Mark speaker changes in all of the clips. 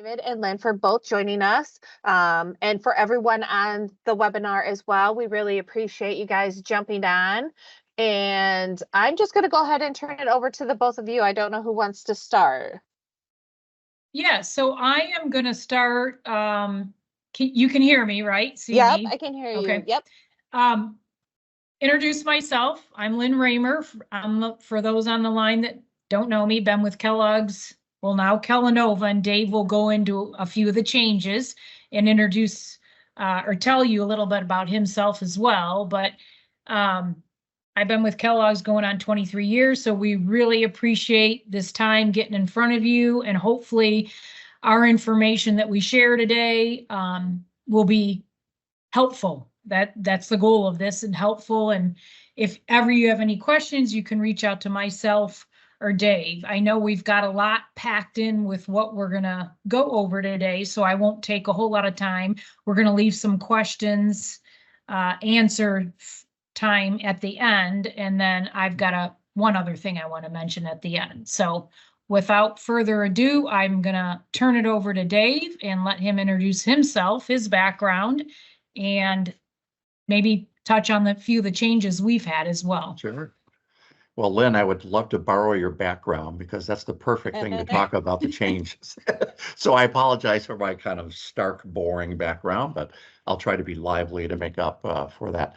Speaker 1: David and Lynn for both joining us, and for everyone on the webinar as well. We really appreciate you guys jumping on. And I'm just going to go ahead and turn it over to the both of you. I don't know who wants to start.
Speaker 2: Yeah, so I am going to start. You can hear me, right? See
Speaker 1: Yep,
Speaker 2: me?
Speaker 1: I can hear
Speaker 2: Okay.
Speaker 1: you. Yep.
Speaker 2: Introduce myself. I'm Lynn Raymer. For those on the line that don't know me, been with Kellogg's, well, now Kellanova, and Dave will go into a few of the changes and introduce or tell you a little bit about himself as well. But I've been with Kellogg's going on 23 years, so we really appreciate this time getting in front of you, and hopefully our information that we share today will be helpful. That's the goal of this, and helpful. And if ever you have any questions, you can reach out to myself or Dave. I know we've got a lot packed in with what we're going to go over today, so I won't take a whole lot of time. We're going to leave some questions, answer time at the end, and then I've got one other thing I want to mention at the end. So without further ado, I'm going to turn it over to Dave and let him introduce himself, his background, and maybe touch on the few of the changes we've had as well.
Speaker 3: Sure. Well, Lynn, I would love to borrow your background because that's the perfect thing to talk about the changes. So I apologize for my kind of stark, boring background, but I'll try to be lively to make up for that.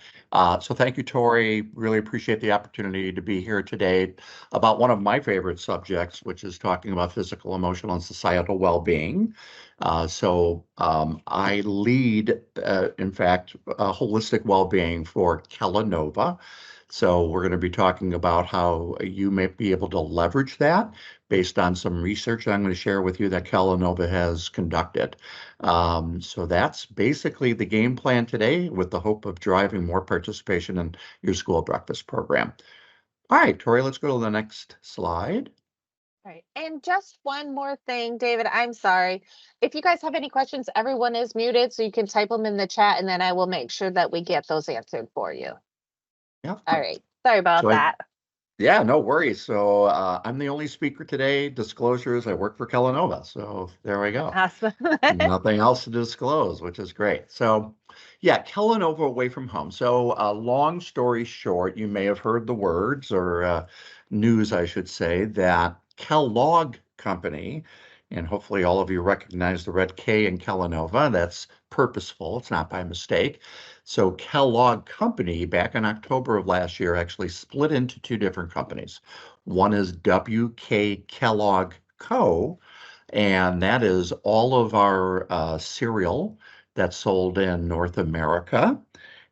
Speaker 3: So thank you, Tori. Really appreciate the opportunity to be here today about one of my favorite subjects, which is talking about physical, emotional, and societal well-being. I lead, in fact, holistic well-being for Kellanova. So we're going to be talking about how you may be able to leverage that based on some research I'm going to share with you that Kellanova has conducted. So that's basically the game plan today, with the hope of driving more participation in your school breakfast program. All right, Tori, let's go to the next slide.
Speaker 1: Right. And just one more thing, David, I'm sorry. If you guys have any questions, everyone is muted, so you can type them in the chat, and then I will make sure that we get those answered for you.
Speaker 3: Yeah.
Speaker 1: All right. Sorry about that.
Speaker 3: Yeah, no worries. So I'm the only speaker today. Disclosures, I work for Kellanova. So there we go.
Speaker 1: Awesome.
Speaker 3: Nothing else to disclose, which is great. So yeah, Kellanova away from home. So long story short, you may have heard the words, or news, I should say, that Kellogg Company, and hopefully all of you recognize the red K in Kellanova. That's purposeful. It's not by mistake. So Kellogg Company, back in October of last year, actually split into two different companies. One is WK Kellogg Co., and that is all of our cereal that's sold in North America.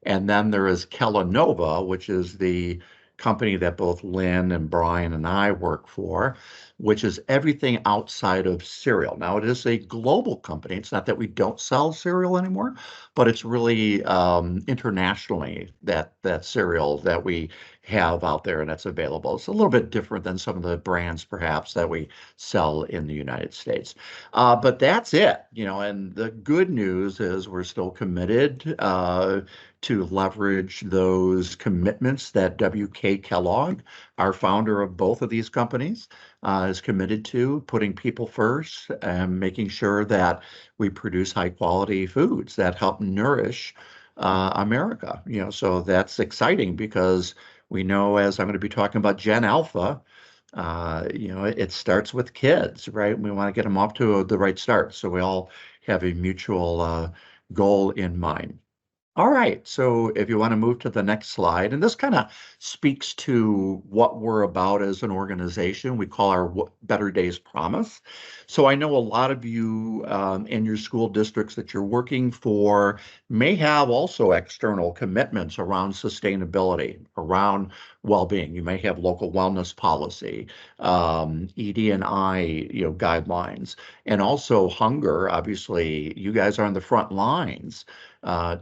Speaker 3: And then there is Kellanova, which is the company that both Lynn and Brian and I work for, which is everything outside of cereal. Now, it is a global company. It's not that we don't sell cereal anymore, but it's really internationally that cereal that we have out there and that's available. It's a little bit different than some of the brands perhaps that we sell in the United States. But that's it, and the good news is we're still committed to leverage those commitments that WK Kellogg, our founder of both of these companies, is committed to, putting people first and making sure that we produce high quality foods that help nourish America. So that's exciting because we know, as I'm going to be talking about Gen Alpha, it starts with kids, right? We want to get them off to the right start. So we all have a mutual goal in mind. All right, so if you want to move to the next slide, and this kind of speaks to what we're about as an organization. We call our Better Days Promise. So I know a lot of you in your school districts that you're working for may have also external commitments around sustainability, around well-being. You may have local wellness policy, ED&I, guidelines, and also hunger. Obviously, you guys are on the front lines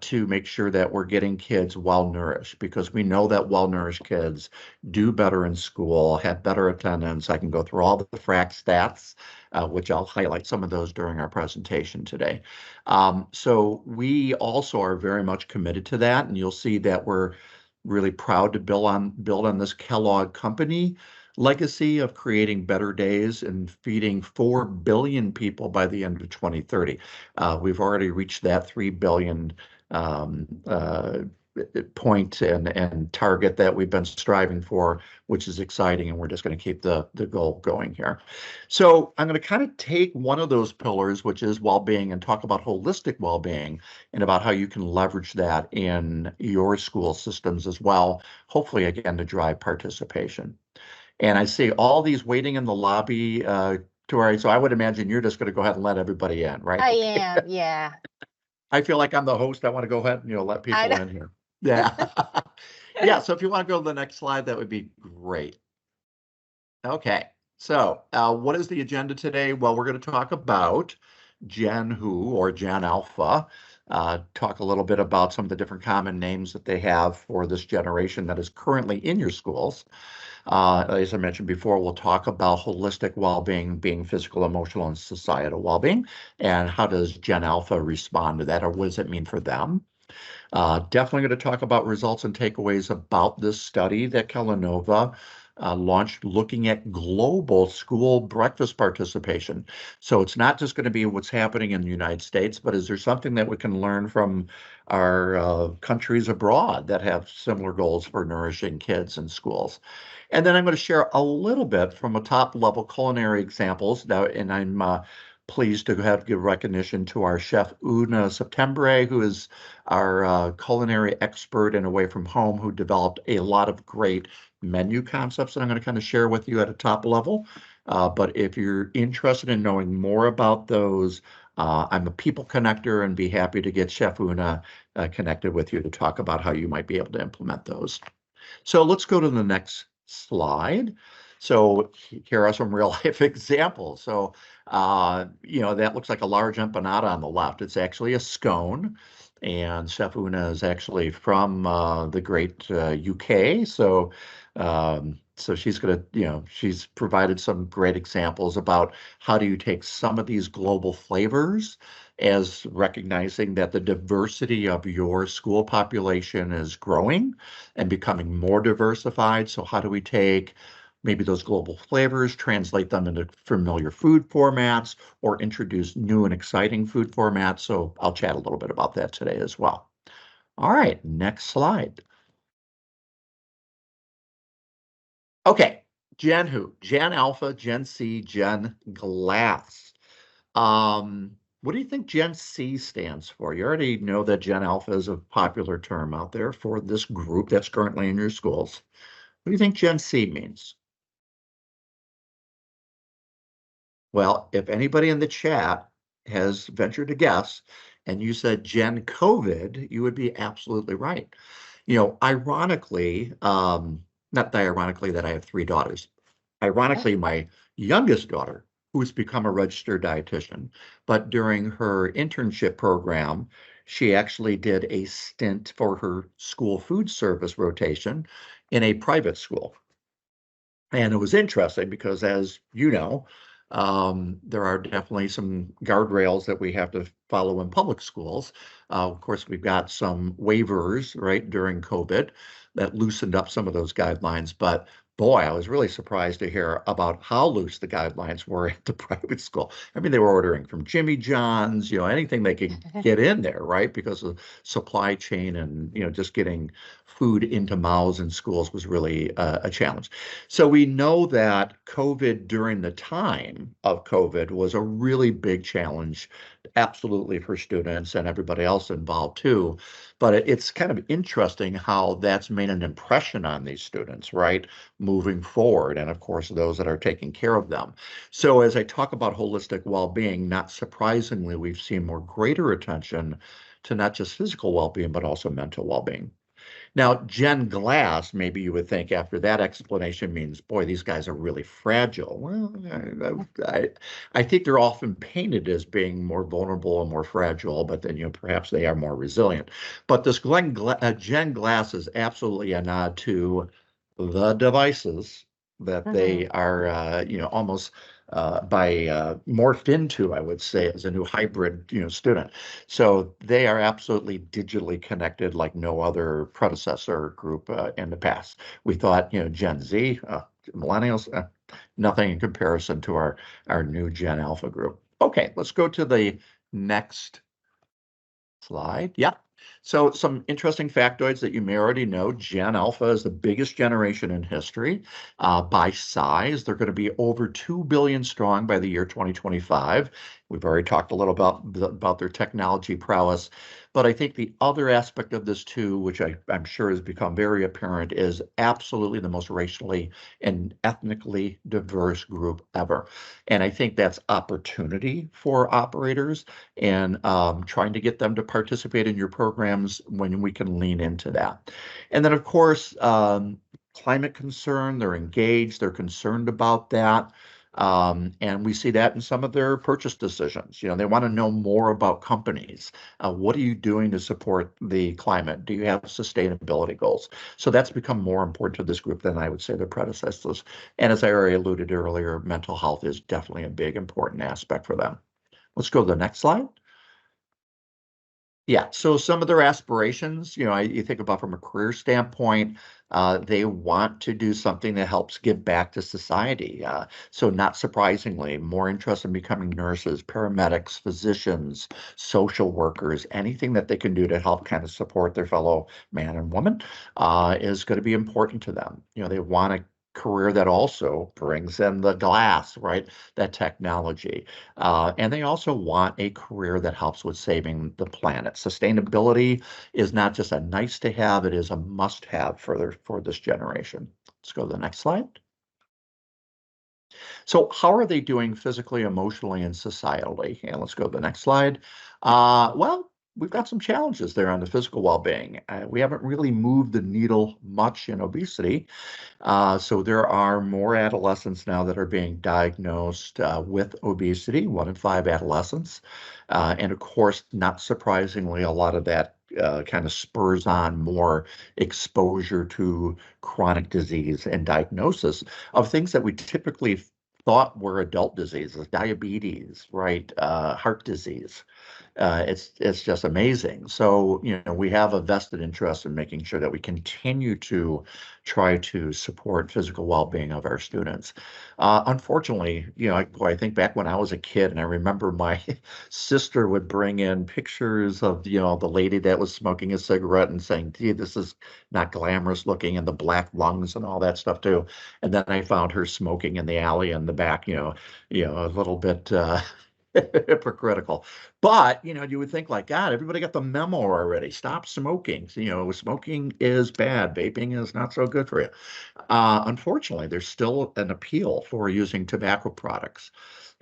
Speaker 3: to make sure that we're getting kids well-nourished, because we know that well-nourished kids do better in school, have better attendance. I can go through all the FRAC stats, which I'll highlight some of those during our presentation today. So we also are very much committed to that, and you'll see that we're really proud to build on this Kellogg Company legacy of creating better days and feeding 4 billion people by the end of 2030. We've already reached that 3 billion um, uh, point and target that we've been striving for, which is exciting, and we're just going to keep the goal going here. So I'm going to kind of take one of those pillars, which is well-being, and talk about holistic well-being and about how you can leverage that in your school systems as well, hopefully again to drive participation. And I see all these waiting in the lobby, Tori, so I would imagine you're just going to go ahead and let everybody in, right?
Speaker 1: I
Speaker 3: Okay.
Speaker 1: am, yeah.
Speaker 3: I feel like I'm the host. I want to go ahead and, let
Speaker 1: I
Speaker 3: people
Speaker 1: know.
Speaker 3: in here. Yeah. Yeah, so if you want to go to the next slide, that would be great. Okay, so what is the agenda today? Well, we're going to talk about Gen Who or Gen Alpha, talk a little bit about some of the different common names that they have for this generation that is currently in your schools. As I mentioned before, we'll talk about holistic well-being, being physical, emotional, and societal well-being, and how does Gen Alpha respond to that, or what does it mean for them? Definitely going to talk about results and takeaways about this study that Kellanova launched looking at global school breakfast participation. So it's not just going to be what's happening in the United States, but is there something that we can learn from our countries abroad that have similar goals for nourishing kids in schools? And then I'm going to share a little bit from a top level culinary examples now, and I'm pleased to give recognition to our chef Una Septembre, who is our culinary expert and away from home, who developed a lot of great menu concepts that I'm going to kind of share with you at a top level. But if you're interested in knowing more about those, I'm a people connector and be happy to get Chef Una connected with you to talk about how you might be able to implement those. So let's go to the next slide. So here are some real life examples. So, that looks like a large empanada on the left. It's actually a scone. And Chef Una is actually from the great UK. So she's going to, she's provided some great examples about how do you take some of these global flavors as recognizing that the diversity of your school population is growing and becoming more diversified. So how do we take maybe those global flavors, translate them into familiar food formats, or introduce new and exciting food formats? So I'll chat a little bit about that today as well. All right, next slide. Okay, Gen Who? Gen Alpha, Gen C, Gen Glass. What do you think Gen C stands for? You already know that Gen Alpha is a popular term out there for this group that's currently in your schools. What do you think Gen C means? Well, if anybody in the chat has ventured to guess and you said Gen COVID, you would be absolutely right. Ironically, not that ironically that I have three daughters. Ironically, my youngest daughter, who's become a registered dietitian, but during her internship program, she actually did a stint for her school food service rotation in a private school. And it was interesting because, as you know, there are definitely some guardrails that we have to follow in public schools. Of course, we've got some waivers, right, during COVID that loosened up some of those guidelines. But boy, I was really surprised to hear about how loose the guidelines were at the private school. I mean, they were ordering from Jimmy John's, anything they could get in there, right? Because of supply chain and, just getting food into mouths in schools was really a challenge. So we know that COVID during the time of COVID was a really big challenge, absolutely for students and everybody else involved too. But it's kind of interesting how that's made an impression on these students, right, moving forward. And of course, those that are taking care of them. So as I talk about holistic well-being, not surprisingly, we've seen more greater attention to not just physical well-being, but also mental well-being. Now, Gen Glass, maybe you would think after that explanation means, boy, these guys are really fragile. Well, I think they're often painted as being more vulnerable and more fragile, but then, perhaps they are more resilient. But this Gen Glass is absolutely a nod to the devices that they are, almost morphed into, I would say, as a new hybrid, student. So they are absolutely digitally connected like no other predecessor group in the past. We thought, Gen Z, millennials, nothing in comparison to our new Gen Alpha group. Okay, let's go to the next slide. Yeah. So some interesting factoids that you may already know. Gen Alpha is the biggest generation in history by size. They're going to be over 2 billion strong by the year 2025. We've already talked a little about their technology prowess. But I think the other aspect of this too, which I'm sure has become very apparent, is absolutely the most racially and ethnically diverse group ever. And I think that's opportunity for operators and trying to get them to participate in your programs when we can lean into that. And then, of course, climate concern, they're engaged, they're concerned about that. And we see that in some of their purchase decisions. They want to know more about companies. What are you doing to support the climate? Do you have sustainability goals? So that's become more important to this group than I would say their predecessors. And as I already alluded earlier, mental health is definitely a big, important aspect for them. Let's go to the next slide. Yeah, so some of their aspirations, you think about from a career standpoint, they want to do something that helps give back to society. So not surprisingly, more interest in becoming nurses, paramedics, physicians, social workers, anything that they can do to help kind of support their fellow man and woman is going to be important to them. They want a career that also brings in the glass, right? That technology. And they also want a career that helps with saving the planet. Sustainability is not just a nice to have, it is a must have for this generation. Let's go to the next slide. So how are they doing physically, emotionally, and societally? And let's go to the next slide. Well, we've got some challenges there on the physical well-being. We haven't really moved the needle much in obesity. So there are more adolescents now that are being diagnosed with obesity, 1 in 5 adolescents. And of course, not surprisingly, a lot of that kind of spurs on more exposure to chronic disease and diagnosis of things that we typically thought were adult diseases, diabetes, right? Heart disease. It's just amazing. So, we have a vested interest in making sure that we continue to try to support physical well-being of our students. Unfortunately, I think back when I was a kid, and I remember my sister would bring in pictures of, the lady that was smoking a cigarette and saying, gee, this is not glamorous looking, and the black lungs and all that stuff too. And then I found her smoking in the alley in the back, a little bit hypocritical. But, you would think like, God, everybody got the memo already. Stop smoking. Smoking is bad. Vaping is not so good for you. Unfortunately, there's still an appeal for using tobacco products.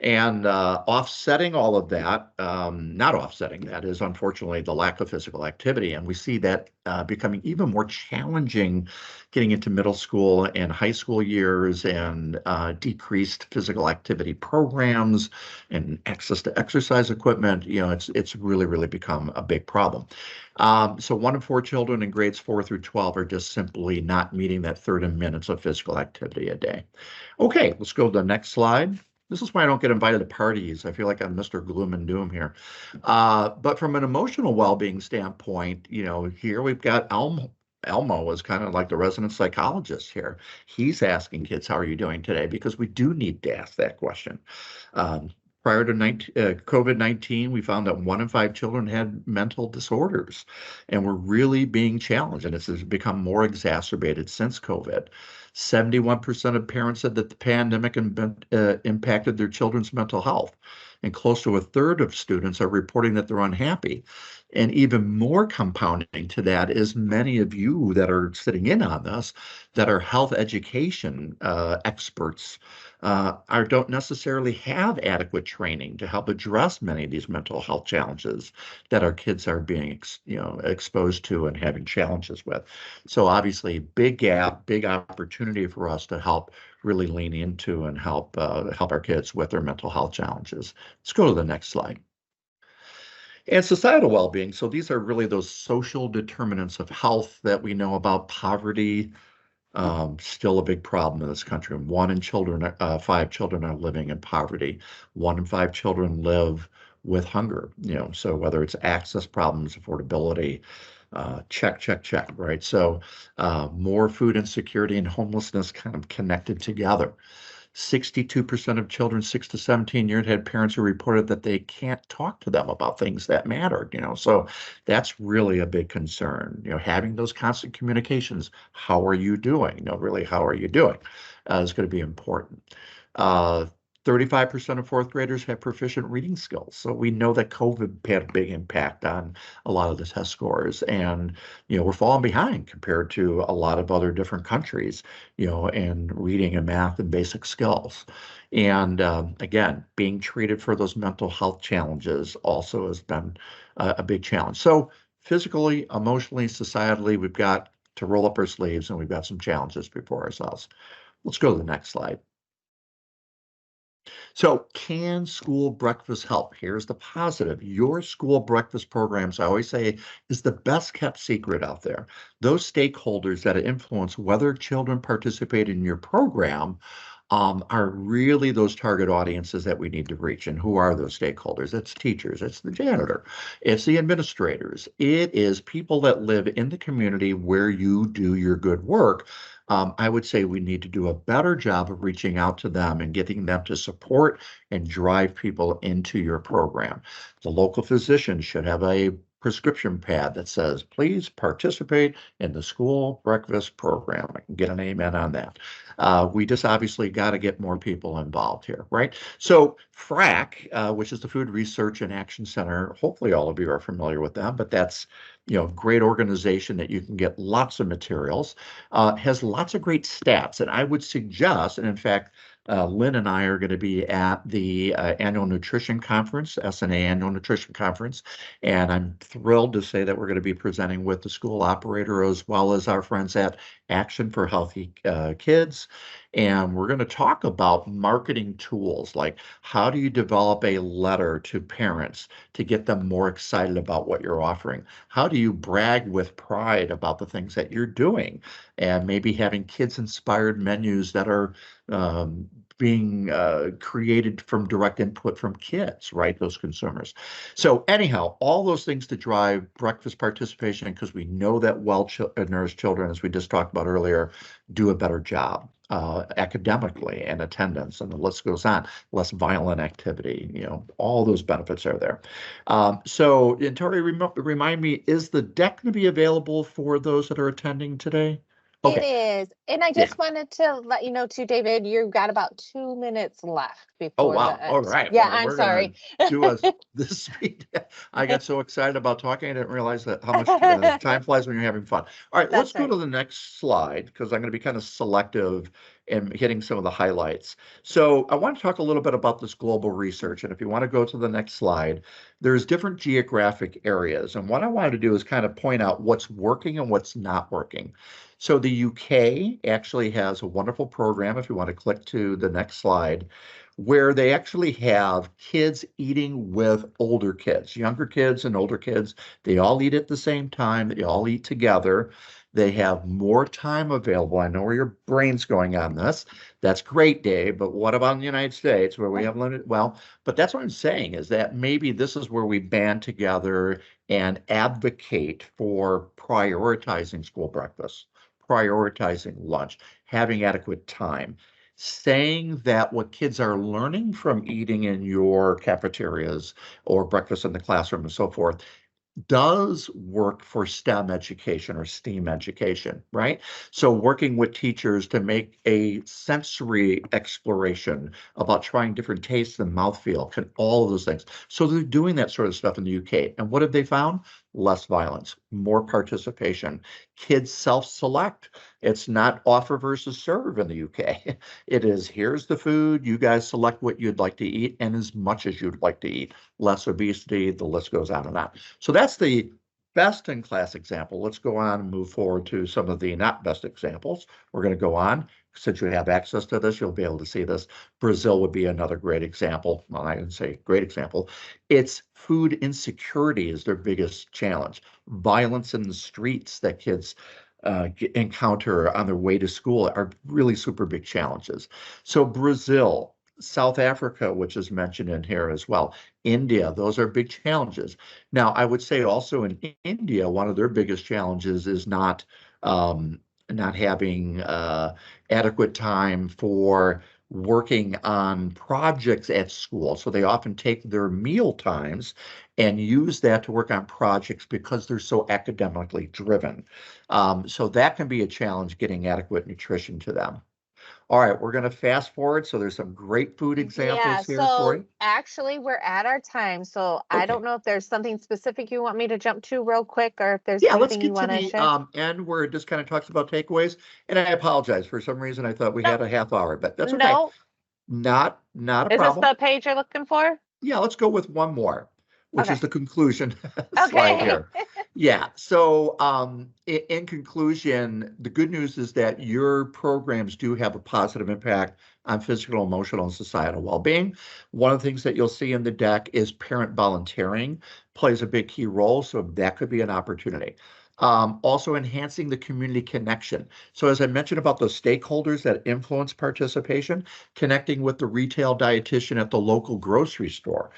Speaker 3: And offsetting all of that, not offsetting that, is unfortunately the lack of physical activity. And we see that becoming even more challenging getting into middle school and high school years, and decreased physical activity programs and access to exercise equipment. It's really, really become a big problem. So 1 in 4 children in grades 4 through 12 are just simply not meeting that 30 minutes of physical activity a day. Okay, let's go to the next slide. This is why I don't get invited to parties. I feel like I'm Mr. Gloom and Doom here. But from an emotional well-being standpoint, here we've got Elmo is kind of like the resident psychologist here. He's asking kids, how are you doing today? Because we do need to ask that question. Prior to COVID-19, we found that 1 in 5 children had mental disorders, and we're really being challenged, and this has become more exacerbated since COVID. 71% of parents said that the pandemic impacted their children's mental health, and close to a third of students are reporting that they're unhappy. And even more compounding to that is many of you that are sitting in on this, that are health education experts, don't necessarily have adequate training to help address many of these mental health challenges that our kids are being exposed to and having challenges with. So obviously, big gap, big opportunity for us to help really lean into and help our kids with their mental health challenges. Let's go to the next slide. And societal well-being. So these are really those social determinants of health that we know about. Poverty, still a big problem in this country. 1 in 5 children are living in poverty. 1 in 5 children live with hunger. So whether it's access problems, affordability, check, check, check, right? So more food insecurity and homelessness kind of connected together. 62% of children 6 to 17 years had parents who reported that they can't talk to them about things that mattered, so that's really a big concern. Having those constant communications, how are you doing? Really, how are you doing? Is going to be important. Uh, 35% of fourth graders have proficient reading skills. So we know that COVID had a big impact on a lot of the test scores. And, we're falling behind compared to a lot of other different countries, in reading and math and basic skills. And again, being treated for those mental health challenges also has been a big challenge. So physically, emotionally, societally, we've got to roll up our sleeves and we've got some challenges before ourselves. Let's go to the next slide. So, can school breakfast help? Here's the positive. Your school breakfast programs, I always say, is the best kept secret out there. Those stakeholders that influence whether children participate in your program are really those target audiences that we need to reach. And who are those stakeholders? It's teachers, it's the janitor, it's the administrators, it is people that live in the community where you do your good work. I would say we need to do a better job of reaching out to them and getting them to support and drive people into your program. The local physician should have a prescription pad that says, please participate in the school breakfast program. I can get an amen on that. We just obviously got to get more people involved here, right? So FRAC, which is the Food Research and Action Center, hopefully all of you are familiar with them, but that's great organization that you can get lots of materials, has lots of great stats. And I would suggest, and in fact, Lynn and I are going to be at the annual nutrition conference, SNA annual nutrition conference, and I'm thrilled to say that we're going to be presenting with the school operator as well as our friends at Action for Healthy Kids. And we're going to talk about marketing tools, like how do you develop a letter to parents to get them more excited about what you're offering? How do you brag with pride about the things that you're doing? And maybe having kids-inspired menus that are being created from direct input from kids, right? Those consumers. So anyhow, all those things to drive breakfast participation, because we know that well-nourished children, as we just talked about earlier, do a better job academically and attendance, and the list goes on. Less violent activity, all those benefits are there. So, and Tori, remind me, is the deck going to be available for those that are attending today?
Speaker 1: It
Speaker 3: Okay.
Speaker 1: is. And I
Speaker 3: Yeah.
Speaker 1: just wanted to let you know too, David, you've got about 2 minutes left
Speaker 3: Oh,
Speaker 1: before
Speaker 3: wow.
Speaker 1: the
Speaker 3: All
Speaker 1: end.
Speaker 3: right.
Speaker 1: Yeah,
Speaker 3: Well,
Speaker 1: I'm
Speaker 3: we're going
Speaker 1: sorry.
Speaker 3: to do this speed. I got so excited about talking, I didn't realize that how much time flies when you're having fun. All right, let's
Speaker 1: That's
Speaker 3: go
Speaker 1: right.
Speaker 3: to the next slide because I'm going to be kind of selective in hitting some of the highlights. So I want to talk a little bit about this global research. And if you want to go to the next slide, there's different geographic areas. And what I wanted to do is kind of point out what's working and what's not working. So the UK actually has a wonderful program, if you want to click to the next slide, where they actually have kids eating with older kids, younger kids and older kids. They all eat at the same time. They all eat together. They have more time available. I know where your brain's going on this. That's great, Dave, but what about in the United States where we have limited? Well, but that's what I'm saying is that maybe this is where we band together and advocate for prioritizing school breakfast, prioritizing lunch, having adequate time, saying that what kids are learning from eating in your cafeterias or breakfast in the classroom and so forth does work for STEM education or STEAM education, right? So working with teachers to make a sensory exploration about trying different tastes and mouthfeel, all of those things. So they're doing that sort of stuff in the UK. And what have they found? Less violence, more participation. Kids self-select. It's not offer versus serve in the UK. It is, here's the food, you guys select what you'd like to eat and as much as you'd like to eat. Less obesity, the list goes on and on. So that's the best in class example. Let's go on and move forward to some of the not best examples. We're going to go on. Since you have access to this, you'll be able to see this. Brazil would be another great example. Well, I didn't say great example. It's food insecurity is their biggest challenge. Violence in the streets that kids encounter on their way to school are really super big challenges. So Brazil, South Africa, which is mentioned in here as well. India, those are big challenges. Now, I would say also in India, one of their biggest challenges is not having adequate time for working on projects at school. So they often take their meal times and use that to work on projects because they're so academically driven. So that can be a challenge getting adequate nutrition to them. All right, we're going to fast forward. So there's some great food
Speaker 1: Yeah,
Speaker 3: examples here for
Speaker 1: so
Speaker 3: you.
Speaker 1: actually we're at our time. So I
Speaker 3: Okay.
Speaker 1: don't know if there's something specific you want me to jump to real quick, or if there's
Speaker 3: Yeah, let's
Speaker 1: anything you
Speaker 3: get to
Speaker 1: want to
Speaker 3: the
Speaker 1: share.
Speaker 3: end where it just kind of talks about takeaways. And I apologize for some reason I thought we
Speaker 1: No,
Speaker 3: had a half hour, but that's okay.
Speaker 1: no.
Speaker 3: Not a
Speaker 1: Is this
Speaker 3: problem.
Speaker 1: the page you're looking for?
Speaker 3: Yeah, let's go with one more, which is
Speaker 1: Okay.
Speaker 3: the conclusion slide
Speaker 1: Okay.
Speaker 3: here. Yeah, so in conclusion, the good news is that your programs do have a positive impact on physical, emotional, and societal well-being. One of the things that you'll see in the deck is parent volunteering plays a big key role, so that could be an opportunity. Also enhancing the community connection. So as I mentioned about the stakeholders that influence participation, connecting with the retail dietitian at the local grocery store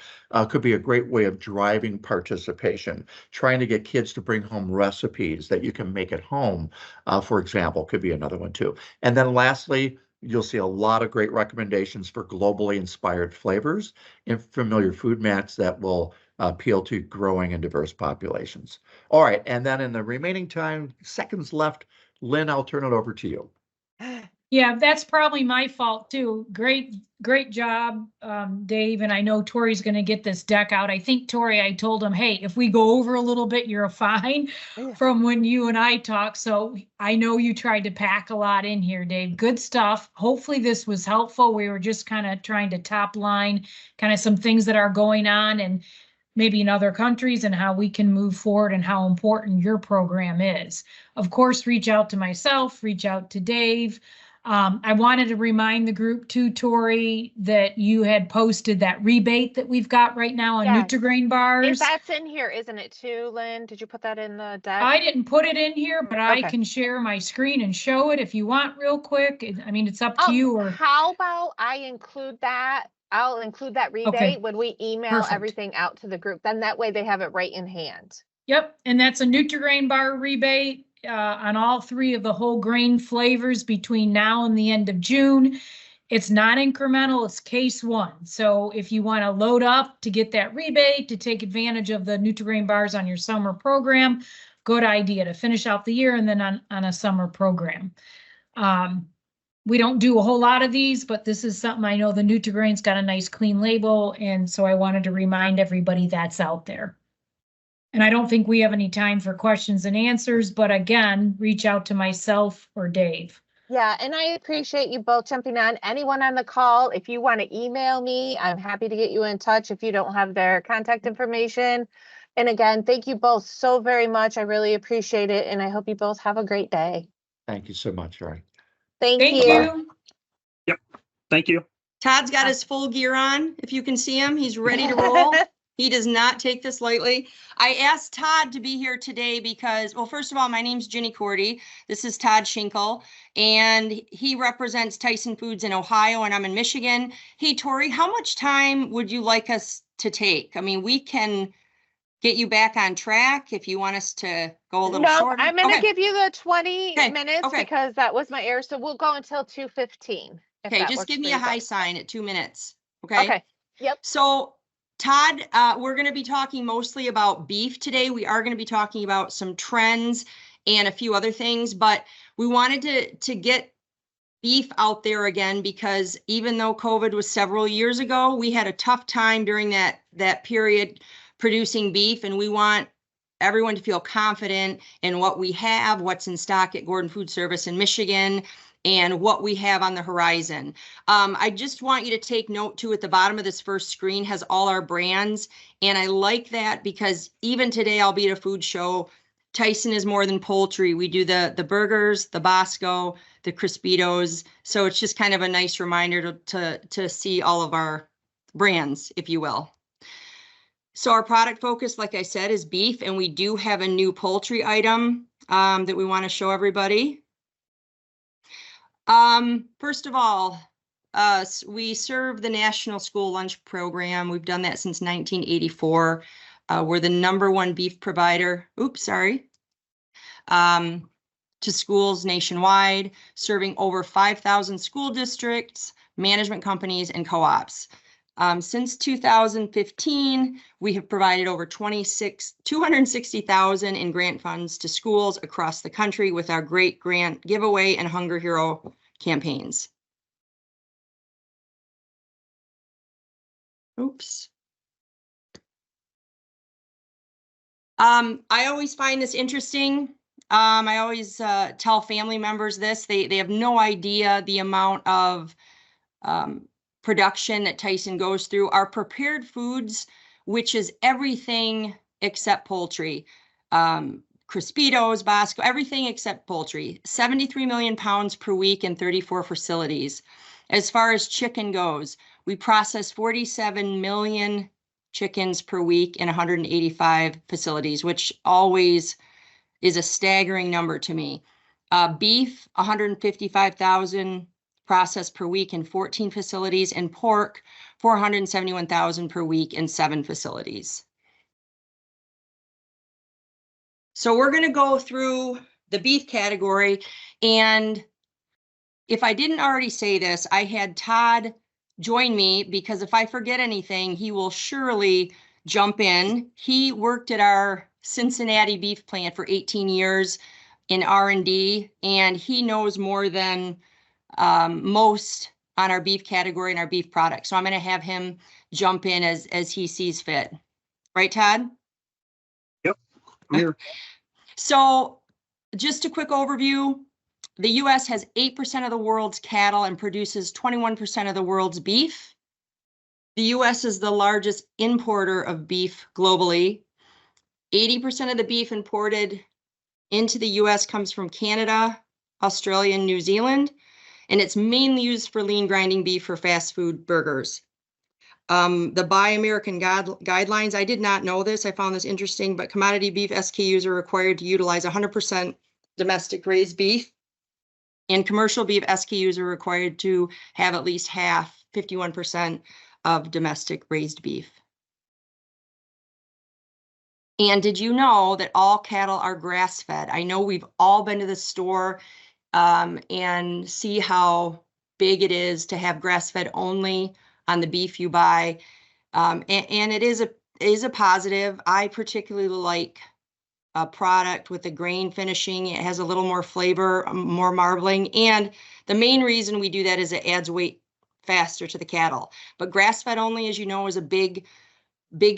Speaker 3: could be a great way of driving participation. Trying to get kids to bring home recipes that you can make at home, for example, could be another one too. And then lastly, you'll see a lot of great recommendations for globally inspired flavors and familiar food mats that will appeal to growing and diverse populations. All right, and then in the remaining time, seconds left, Lynn, I'll turn it over to you.
Speaker 2: Yeah, that's probably my fault too. Great job, Dave. And I know Tori's going to get this deck out. I think, Tori, I told him, hey, if we go over a little bit, you're fine
Speaker 1: Yeah.
Speaker 2: from when you and I talked. So I know you tried to pack a lot in here, Dave. Good stuff. Hopefully this was helpful. We were just kind of trying to top line kind of some things that are going on and maybe in other countries and how we can move forward and how important your program is. Of course, reach out to myself, reach out to Dave. I wanted to remind the group too, Tori, that you had posted that rebate that we've got right now on
Speaker 1: Yes.
Speaker 2: Nutri-Grain bars.
Speaker 1: That's in here, isn't it too, Lynn? Did you put that in the deck?
Speaker 2: I didn't put it in here, but I
Speaker 1: Okay.
Speaker 2: can share my screen and show it if you want real quick. I mean, it's up to you or.
Speaker 1: How about I include that? I'll include that rebate when we email
Speaker 2: Perfect.
Speaker 1: everything out to the group. Then that way they have it right in hand.
Speaker 2: Yep, and that's a Nutri-Grain bar rebate on all 3 of the whole grain flavors between now and the end of June. It's not incremental, it's case 1. So if you want to load up to get that rebate, to take advantage of the Nutri-Grain bars on your summer program, good idea to finish out the year and then on a summer program. We don't do a whole lot of these, but this is something I know the Nutri-Grain's got a nice clean label, and so I wanted to remind everybody that's out there. And I don't think we have any time for questions and answers, but again, reach out to myself or Dave.
Speaker 1: Yeah, and I appreciate you both jumping on. Anyone on the call, if you want to email me, I'm happy to get you in touch if you don't have their contact information. And again, thank you both so very much. I really appreciate it, and I hope you both have a great day.
Speaker 3: Thank you so much, Rory.
Speaker 1: Thank you.
Speaker 4: Yep. Thank you.
Speaker 5: Todd's got his full gear on. If you can see him, he's ready to roll. He does not take this lightly. I asked Todd to be here today because, well, first of all, my name's Ginny Cordy. This is Todd Schinkel, and he represents Tyson Foods in Ohio, and I'm in Michigan. Hey, Tori, how much time would you like us to take? I mean, we can get you back on track if you want us to go a little shorter.
Speaker 1: I'm going to give you the 20
Speaker 5: Okay,
Speaker 1: minutes
Speaker 5: okay.
Speaker 1: because that was my error. So we'll go until 2:15.
Speaker 5: Okay, just give me a high sign at 2 minutes. Okay.
Speaker 1: Okay. Yep.
Speaker 5: So Todd, we're going to be talking mostly about beef today. We are going to be talking about some trends and a few other things, but we wanted to get beef out there again because even though COVID was several years ago, we had a tough time during that period producing beef, and we want everyone to feel confident in what we have, what's in stock at Gordon Food Service in Michigan, and what we have on the horizon. I just want you to take note too, at the bottom of this first screen has all our brands. And I like that because even today I'll be at a food show. Tyson is more than poultry. We do the burgers, the Bosco, the Crispitos. So it's just kind of a nice reminder to see all of our brands, if you will. So our product focus, like I said, is beef. And we do have a new poultry item that we want to show everybody. First of all, we serve the National School Lunch Program. We've done that since 1984. We're the #1 beef provider. Oops, sorry. To schools nationwide, serving over 5,000 school districts, management companies, and co-ops. Since 2015, we have provided over 260,000 in grant funds to schools across the country with our great grant giveaway and Hunger Hero campaigns. Oops. I always find this interesting. I always tell family members this. They have no idea the amount of production that Tyson goes through. Our prepared foods, which is everything except poultry, Crispitos, Bosco, everything except poultry, 73 million pounds per week in 34 facilities. As far as chicken goes, we process 47 million chickens per week in 185 facilities, which always is a staggering number to me. Beef, 155,000 processed per week in 14 facilities, and pork, 471,000 per week in 7 facilities. So we're going to go through the beef category, and if I didn't already say this, I had Todd join me because if I forget anything, he will surely jump in. He worked at our Cincinnati beef plant for 18 years in R&D, and he knows more than most on our beef category and our beef products. So I'm going to have him jump in as he sees fit. Right, Todd?
Speaker 4: Yep, I'm here.
Speaker 5: So just a quick overview. The U.S. has 8% of the world's cattle and produces 21% of the world's beef. The U.S. is the largest importer of beef globally. 80% of the beef imported into the U.S. comes from Canada, Australia, and New Zealand, and it's mainly used for lean grinding beef for fast food burgers. The Buy American guidelines, I did not know this, I found this interesting, but commodity beef SKUs are required to utilize 100% domestic raised beef, and commercial beef SKUs are required to have at least half, 51% of domestic raised beef. And did you know that all cattle are grass-fed? I know we've all been to the store and see how big it is to have grass-fed only on the beef you buy. And it is a positive. I particularly like a product with the grain finishing. It has a little more flavor, more marbling. And the main reason we do that is it adds weight faster to the cattle. But grass-fed only, as you know, is a big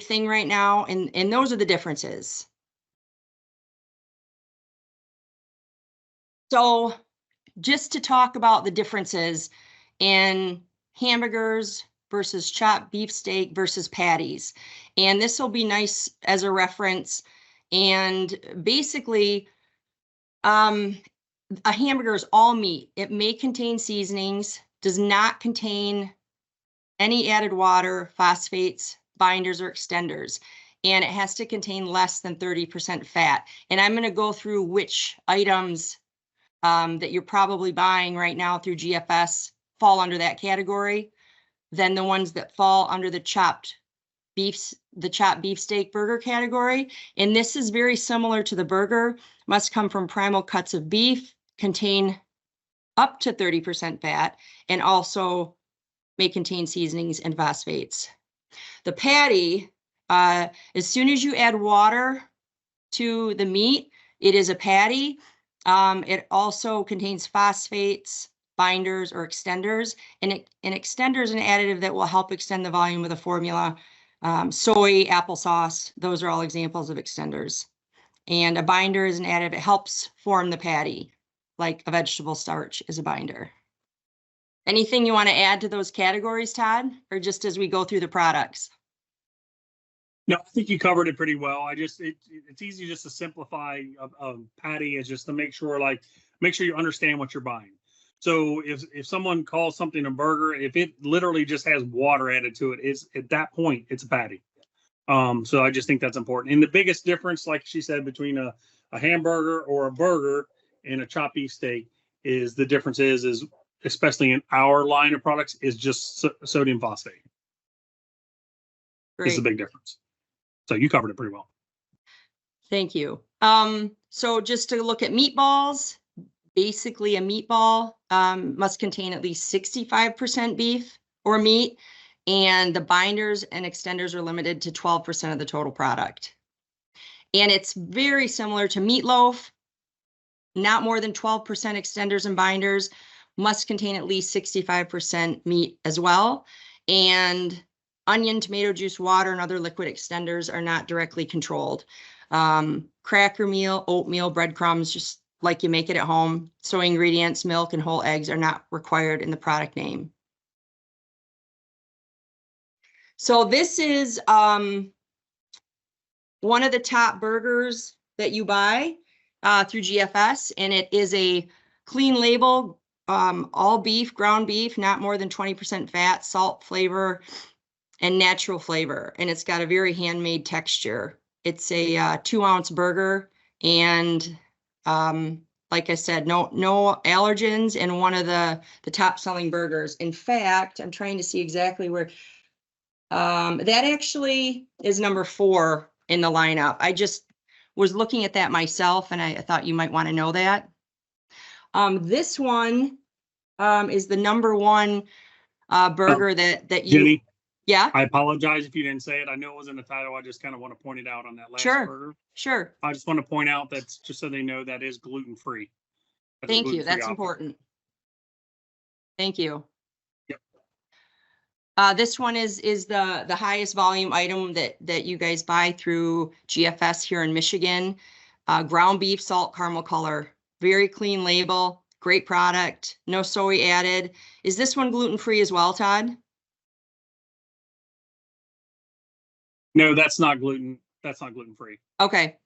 Speaker 5: thing right now, and those are the differences. So just to talk about the differences in hamburgers versus chopped beef steak versus patties, and this will be nice as a reference. And basically, a hamburger is all meat. It may contain seasonings, does not contain any added water, phosphates, binders, or extenders, and it has to contain less than 30% fat. And I'm going to go through which items that you're probably buying right now through GFS fall under that category, then the ones that fall under the chopped beef steak burger category. And this is very similar to the burger, must come from primal cuts of beef, contain up to 30% fat, and also may contain seasonings and phosphates. The patty, as soon as you add water to the meat, it is a patty. It also contains phosphates, binders, or extenders. And an extender is an additive that will help extend the volume of the formula. Soy, applesauce, those are all examples of extenders. And a binder is an additive that helps form the patty, like a vegetable starch is a binder. Anything you want to add to those categories, Todd, or just as we go through the products?
Speaker 4: No, I think you covered it pretty well. It's easy just to simplify a patty is just to make sure you understand what you're buying. So if someone calls something a burger, if it literally just has water added to it, is at that point it's a patty. So I just think that's important. And the biggest difference, like she said, between a hamburger or a burger and a chopped beef steak is the difference is especially in our line of products, is just sodium phosphate. This is a
Speaker 5: Great.
Speaker 4: big difference. So you covered it pretty well.
Speaker 5: Thank you. So just to look at meatballs, basically a meatball must contain at least 65% beef or meat, and the binders and extenders are limited to 12% of the total product. And it's very similar to meatloaf. Not more than 12% extenders and binders, must contain at least 65% meat as well. And onion, tomato juice, water, and other liquid extenders are not directly controlled. Cracker meal, oatmeal, breadcrumbs, just like you make it at home. Soy ingredients, milk, and whole eggs are not required in the product name. So this is one of the top burgers that you buy through GFS, and it is a clean label, all beef, ground beef, not more than 20% fat, salt, flavor, and natural flavor. And it's got a very handmade texture. It's a 2-ounce burger, and like I said, no allergens, and one of the top selling burgers. In fact, I'm trying to see exactly where that actually is number 4 in the lineup. I just was looking at that myself, and I thought you might want to know that. This one is the number 1 burger that you.
Speaker 4: Jenny,
Speaker 5: Yeah.
Speaker 4: I apologize if you didn't say it. I know it was in the title. I just kind of want to point it out on that last burger.
Speaker 5: Sure.
Speaker 4: I just want to point out that's just so they know that is gluten-free.
Speaker 5: Thank you. That's important. Thank you.
Speaker 4: Yep.
Speaker 5: This one is the highest volume item that you guys buy through GFS here in Michigan. Ground beef, salt, caramel color, very clean label, great product, no soy added. Is this one gluten-free as well, Todd?
Speaker 4: No, that's not gluten. That's not gluten-free.
Speaker 5: Okay.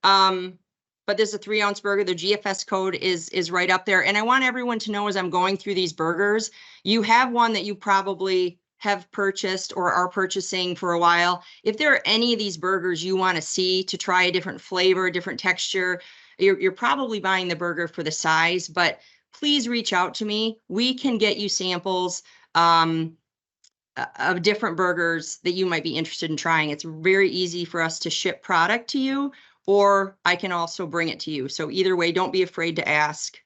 Speaker 5: But this is a 3-ounce burger. The GFS code is right up there. And I want everyone to know, as I'm going through these burgers, you have one that you probably have purchased or are purchasing for a while. If there are any of these burgers you want to see to try a different flavor, a different texture, you're probably buying the burger for the size, but please reach out to me. We can get you samples of different burgers that you might be interested in trying. It's very easy for us to ship product to you, or I can also bring it to you. So either way, don't be afraid to ask.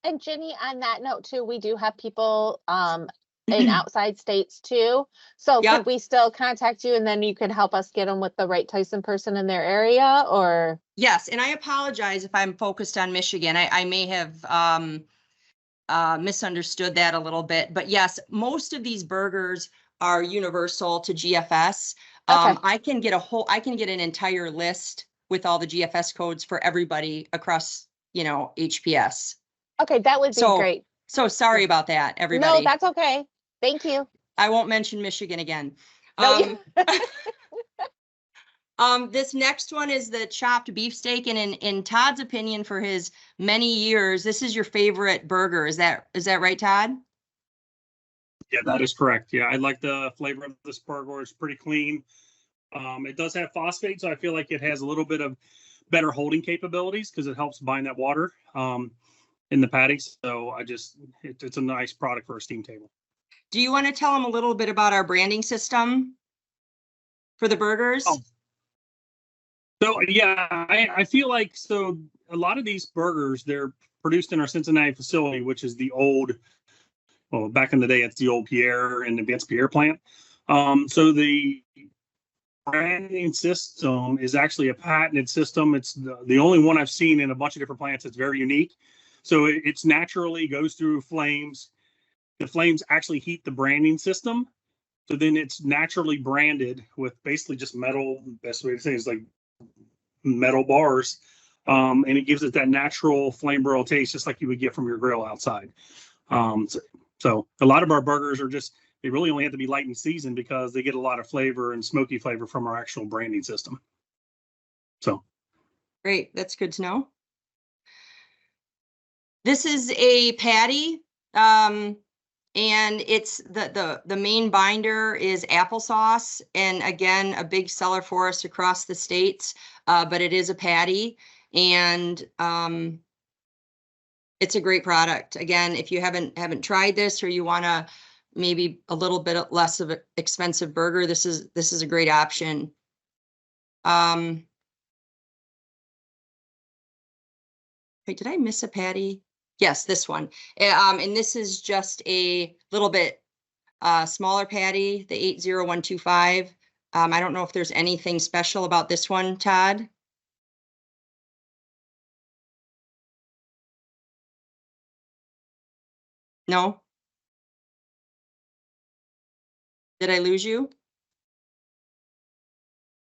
Speaker 1: And Jenny, on that note too, we do have people in outside states too. So
Speaker 5: Yep.
Speaker 1: could we still contact you, and then you could help us get them with the right Tyson person in their area, or?
Speaker 5: Yes, and I apologize if I'm focused on Michigan. I may have misunderstood that a little bit, but yes, most of these burgers are universal to GFS.
Speaker 1: Okay.
Speaker 5: I can get an entire list with all the GFS codes for everybody across, HPS.
Speaker 1: Okay, that would be great.
Speaker 5: So sorry about that, everybody.
Speaker 1: No, that's okay. Thank you.
Speaker 5: I won't mention Michigan again.
Speaker 1: No,
Speaker 5: This next one is the chopped beefsteak, and in Todd's opinion, for his many years, this is your favorite burger. Is that right, Todd?
Speaker 4: Yeah, that is correct. Yeah, I like the flavor of this burger. It's pretty clean. It does have phosphate, so I feel like it has a little bit of better holding capabilities because it helps bind that water in the patty. So it's a nice product for a steam table.
Speaker 5: Do you want to tell them a little bit about our branding system for the burgers?
Speaker 4: Oh. So yeah, I feel like a lot of these burgers, they're produced in our Cincinnati facility, which is the old, well, back in the day, it's the old Pierre and Advanced Pierre plant. So the branding system is actually a patented system. It's the only one I've seen in a bunch of different plants. It's very unique. So it's naturally goes through flames. The flames actually heat the branding system. So then it's naturally branded with basically just metal. Best way to say it is like metal bars. And it gives it that natural flame broil taste, just like you would get from your grill outside. So a lot of our burgers are they really only have to be light and seasoned because they get a lot of flavor and smoky flavor from our actual branding system. So.
Speaker 5: Great. That's good to know. This is a patty. And it's the main binder is applesauce, and again, a big seller for us across the states, but it is a patty, and It's a great product. Again, if you haven't tried this, or you want to maybe a little bit less of an expensive burger, this is a great option. Wait, did I miss a patty? Yes, this one. And this is just a little bit smaller patty, the 80125. I don't know if there's anything special about this one, Todd. No? Did I lose you?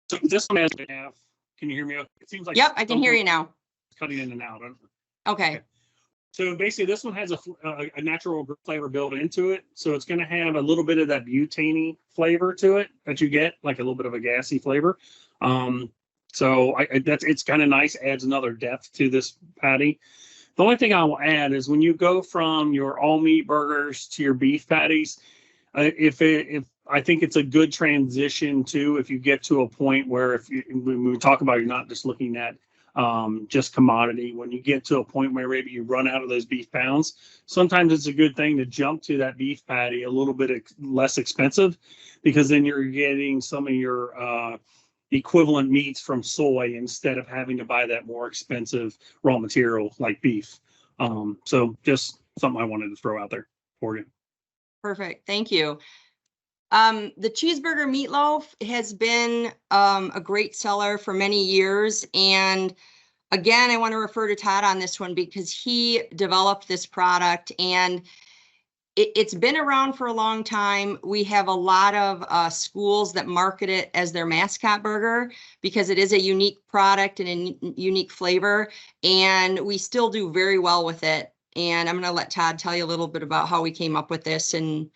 Speaker 4: So this one has a half. Can you hear me? It seems like.
Speaker 5: Yep, I can hear you now.
Speaker 4: Cutting in and out.
Speaker 5: Okay.
Speaker 4: So basically, this one has a natural flavor built into it. So it's going to have a little bit of that butane flavor to it that you get, like a little bit of a gassy flavor. So it's kind of nice. Adds another depth to this patty. The only thing I will add is when you go from your all meat burgers to your beef patties, if I think it's a good transition too, if you get to a point where when we talk about, you're not just looking at just commodity. When you get to a point where maybe you run out of those beef pounds, sometimes it's a good thing to jump to that beef patty a little bit less expensive, because then you're getting some of your equivalent meats from soy instead of having to buy that more expensive raw material like beef. So just something I wanted to throw out there for you.
Speaker 5: Perfect. Thank you. The cheeseburger meatloaf has been a great seller for many years. And again, I want to refer to Todd on this one because he developed this product, and it's been around for a long time. We have a lot of schools that market it as their mascot burger because it is a unique product and a unique flavor, and we still do very well with it. And I'm going to let Todd tell you a little bit about how we came up with this and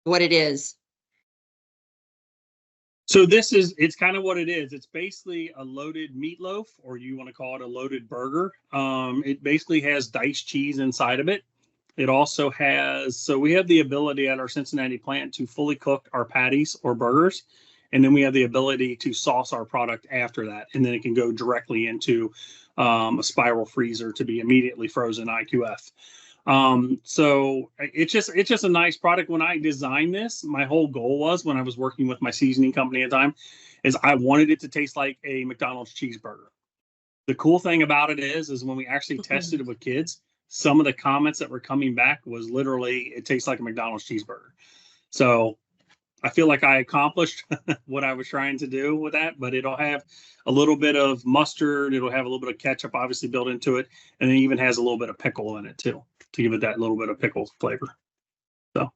Speaker 5: what it is.
Speaker 4: So it's kind of what it is. It's basically a loaded meatloaf, or you want to call it a loaded burger. It basically has diced cheese inside of it. It also has, so we have the ability at our Cincinnati plant to fully cook our patties or burgers. And then we have the ability to sauce our product after that. And then it can go directly into a spiral freezer to be immediately frozen IQF. So it's just a nice product. When I designed this, my whole goal was, when I was working with my seasoning company at the time, is I wanted it to taste like a McDonald's cheeseburger. The cool thing about it is when we actually tested it with kids, some of the comments that were coming back was literally, it tastes like a McDonald's cheeseburger. So I feel like I accomplished what I was trying to do with that, but it'll have a little bit of mustard. It'll have a little bit of ketchup obviously built into it. And it even has a little bit of pickle in it too, to give it that little bit of pickle flavor. So.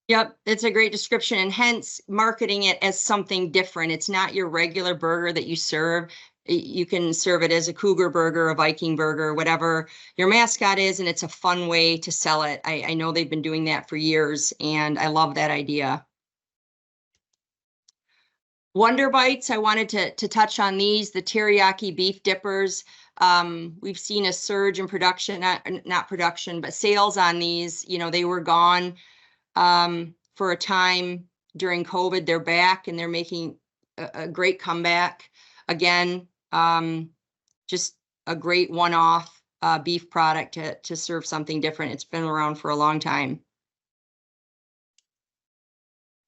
Speaker 4: Yep,
Speaker 5: it's a great description, and hence marketing it as something different. It's not your regular burger that you serve. You can serve it as a Cougar burger, a Viking burger, whatever your mascot is, and it's a fun way to sell it. I know they've been doing that for years, and I love that idea. Wonder Bites, I wanted to touch on these, the teriyaki beef dippers. We've seen a surge in production, not production, but sales on these. You know, they were gone for a time during COVID. They're back, and they're making a great comeback again. Just a great one-off beef product to serve something different. It's been around for a long time.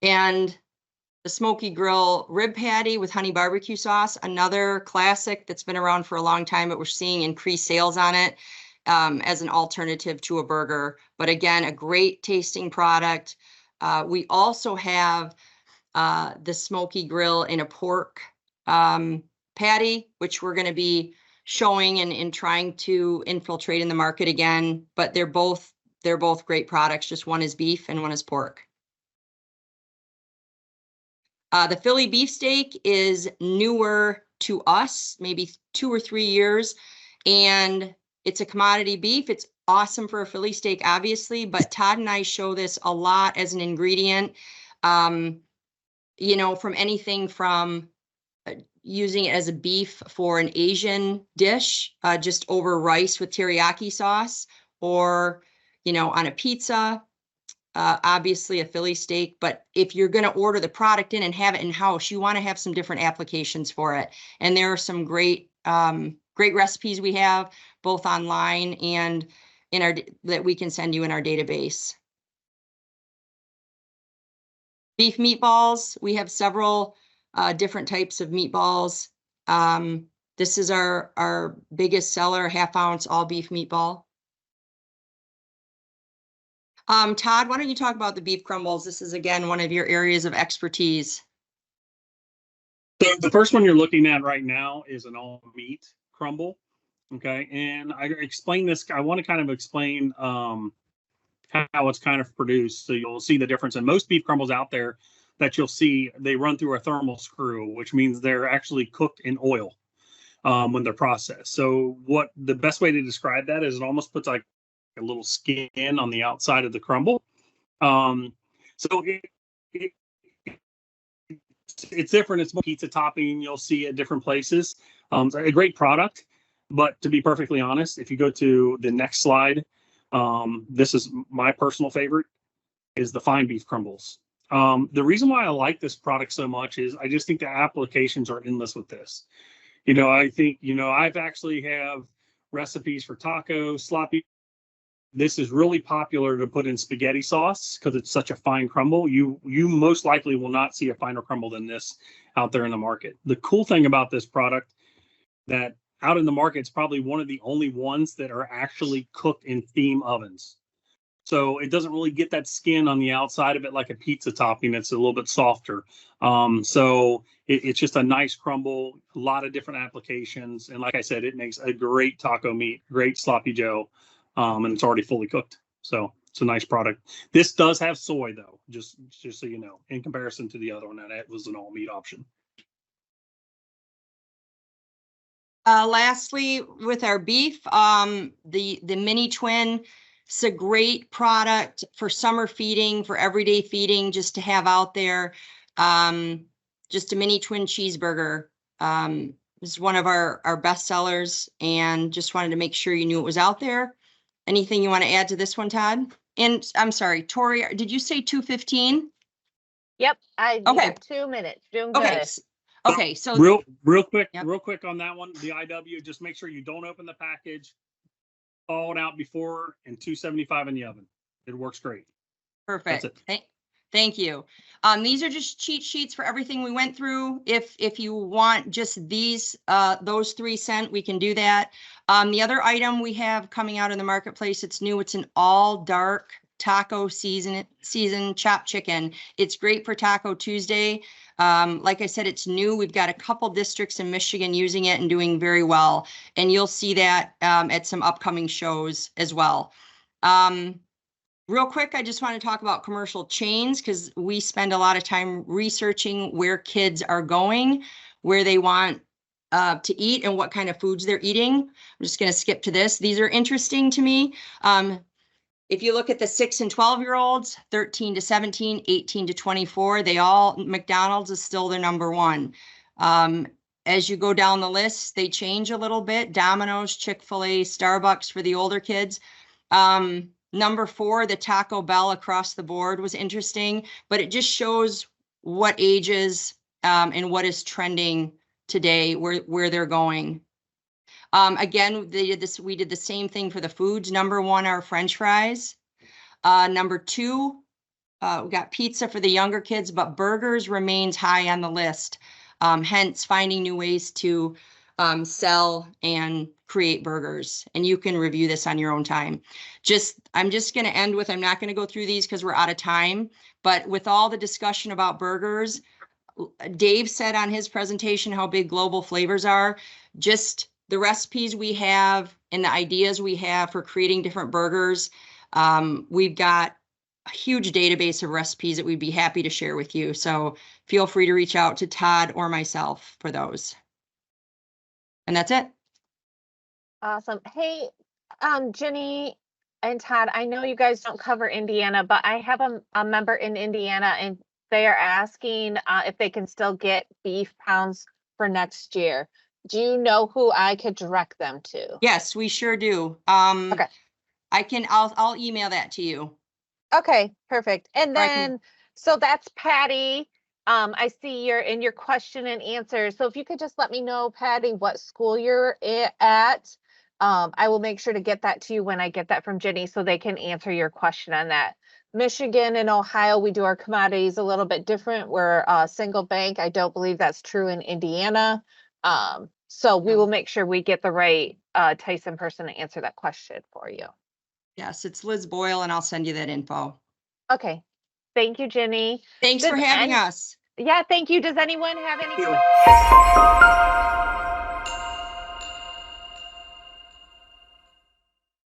Speaker 5: And the Smoky Grill rib patty with honey barbecue sauce, another classic that's been around for a long time, but we're seeing increased sales on it as an alternative to a burger. But again, a great tasting product. We also have the Smoky Grill in a pork patty, which we're going to be showing and trying to infiltrate in the market again. But they're both great products. Just one is beef and one is pork. The Philly beefsteak is newer to us, maybe 2 or 3 years, and it's a commodity beef. It's awesome for a Philly steak, obviously, but Todd and I show this a lot as an ingredient, you know, from anything from using it as a beef for an Asian dish, just over rice with teriyaki sauce, or, you know, on a pizza. Obviously a Philly steak, but if you're going to order the product in and have it in house, you want to have some different applications for it. And there are some great recipes we have both online and that we can send you in our database. Beef meatballs, we have several different types of meatballs. This is our biggest seller, 1/2 ounce all beef meatball. Todd, why don't you talk about the beef crumbles? This is again one of your areas of expertise.
Speaker 4: So the first one you're looking at right now is an all meat crumble. Okay, and I explain this. I want to kind of explain how it's kind of produced, so you'll see the difference. And most beef crumbles out there that you'll see, they run through a thermal screw, which means they're actually cooked in oil when they're processed. So what the best way to describe that is, it almost puts like a little skin on the outside of the crumble. So it's different. It's more pizza topping. You'll see at different places. It's a great product. But to be perfectly honest, if you go to the next slide, this is my personal favorite, is the fine beef crumbles. The reason why I like this product so much is I just think the applications are endless with this. I think, I've actually have recipes for tacos, sloppy. This is really popular to put in spaghetti sauce because it's such a fine crumble. You most likely will not see a finer crumble than this out there in the market. The cool thing about this product, that out in the market, it's probably one of the only ones that are actually cooked in steam ovens. So it doesn't really get that skin on the outside of it like a pizza topping. It's a little bit softer. So it's just a nice crumble, a lot of different applications. And like I said, it makes a great taco meat, great sloppy joe, and it's already fully cooked. So it's a nice product. This does have soy, though, just so you know, in comparison to the other one, that it was an all meat option.
Speaker 5: Lastly, with our beef, the mini twin, it's a great product for summer feeding, for everyday feeding, just to have out there. Just a mini twin cheeseburger. This is one of our best sellers, and just wanted to make sure you knew it was out there. Anything you want to add to this one, Todd? And I'm sorry, Tori, did you say 2:15?
Speaker 1: Yep, I
Speaker 5: Okay.
Speaker 1: have 2 minutes. Doing
Speaker 5: Okay.
Speaker 1: good.
Speaker 5: Okay, so
Speaker 4: real quick,
Speaker 5: Yep.
Speaker 4: real quick on that one, the IW, just make sure you don't open the package, thaw it out before, and 275 in the oven. It works great.
Speaker 5: perfect.
Speaker 4: That's
Speaker 5: Thank you. These are just cheat sheets for everything we went through. If you want just these, those 3 cents, we can do that. The other item we have coming out in the marketplace, it's new. It's an all dark taco season chopped chicken. It's great for Taco Tuesday. Like I said, it's new. We've got a couple districts in Michigan using it and doing very well. And you'll see that at some upcoming shows as well. Real quick, I just want to talk about commercial chains, because we spend a lot of time researching where kids are going, where they want to eat, and what kind of foods they're eating. I'm just going to skip to this. These are interesting to me. If you look at the 6 and 12-year-olds, 13 to 17, 18 to 24, McDonald's is still their number one. As you go down the list, they change a little bit. Domino's, Chick-fil-A, Starbucks for the older kids. Number 4, the Taco Bell across the board was interesting, but it just shows what ages and what is trending today, where they're going. Again, we did the same thing for the foods. Number 1 are French fries. Number 2, we got pizza for the younger kids, but burgers remains high on the list. Hence finding new ways to sell and create burgers. And you can review this on your own time. I'm just going to end with, I'm not going to go through these because we're out of time, but with all the discussion about burgers, Dave said on his presentation how big global flavors are. Just the recipes we have and the ideas we have for creating different burgers. We've got a huge database of recipes that we'd be happy to share with you. So feel free to reach out to Todd or myself for those. And that's it.
Speaker 1: Awesome. Hey, Jenny and Todd, I know you guys don't cover Indiana, but I have a member in Indiana, and they are asking if they can still get beef pounds for next year. Do you know who I could direct them to?
Speaker 5: Yes, we sure do.
Speaker 1: Okay.
Speaker 5: I'll email that to you.
Speaker 1: Okay, perfect. And
Speaker 5: Or I
Speaker 1: then,
Speaker 5: can-
Speaker 1: so that's Patty. I see you're in your question and answer. So if you could just let me know, Patty, what school you're at, I will make sure to get that to you when I get that from Jenny so they can answer your question on that. Michigan and Ohio, we do our commodities a little bit different. We're a single bank. I don't believe that's true in Indiana. So we will make sure we get the right Tyson person to answer that question for you.
Speaker 5: Yes, it's Liz Boyle, and I'll send you that info.
Speaker 1: Okay. Thank you, Jenny.
Speaker 5: Thanks for having us.
Speaker 1: Yeah, thank you. Does anyone have any
Speaker 4: Thank you.
Speaker 1: questions?